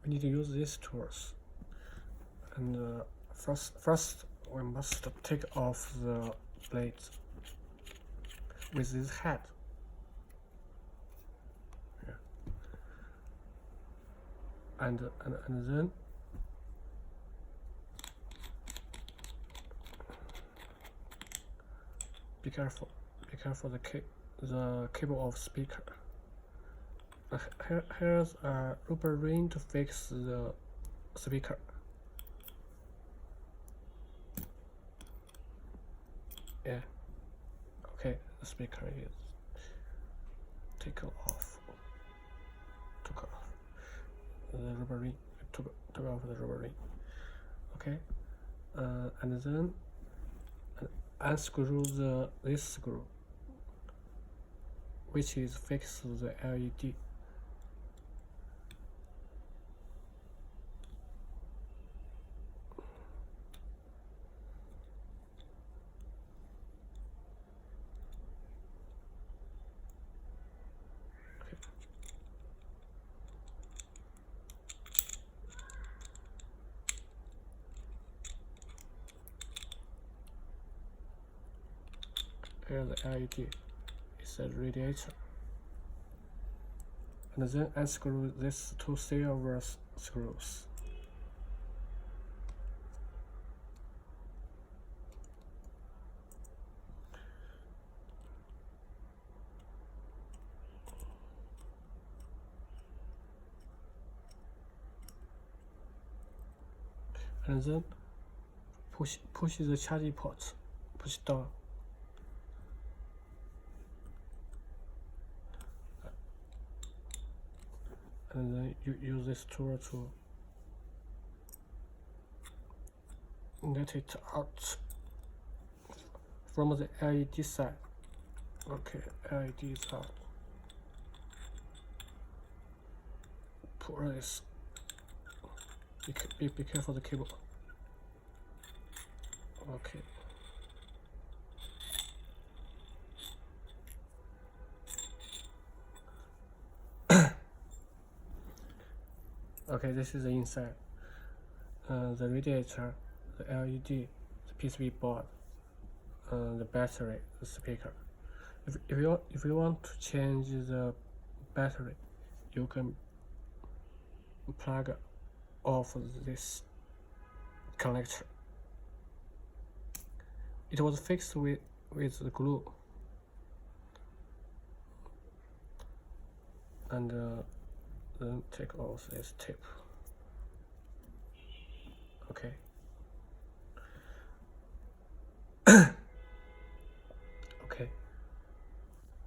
we need to use these tools. And first we must take off the blades with this head. Yeah. And then be careful the cable of speaker. Here's a rubber ring to fix the speaker. Yeah. Okay, the speaker is taken off. Took off the rubber ring. Took off the rubber ring. Okay. And then unscrew this screw, which is fix the LED. Here the LED is a radiator. And then unscrew these two silver screws. And then push the charging port, push down. And then you use this tool to get it out from the LED side. Okay, LED is out. Pull this. Be careful the cable. Okay. Okay, this is the inside. The radiator, the LED, the PCB board, the battery, the speaker. If you want to change the battery, you can plug off this connector. It was fixed with the glue. And then take off this tape. Okay.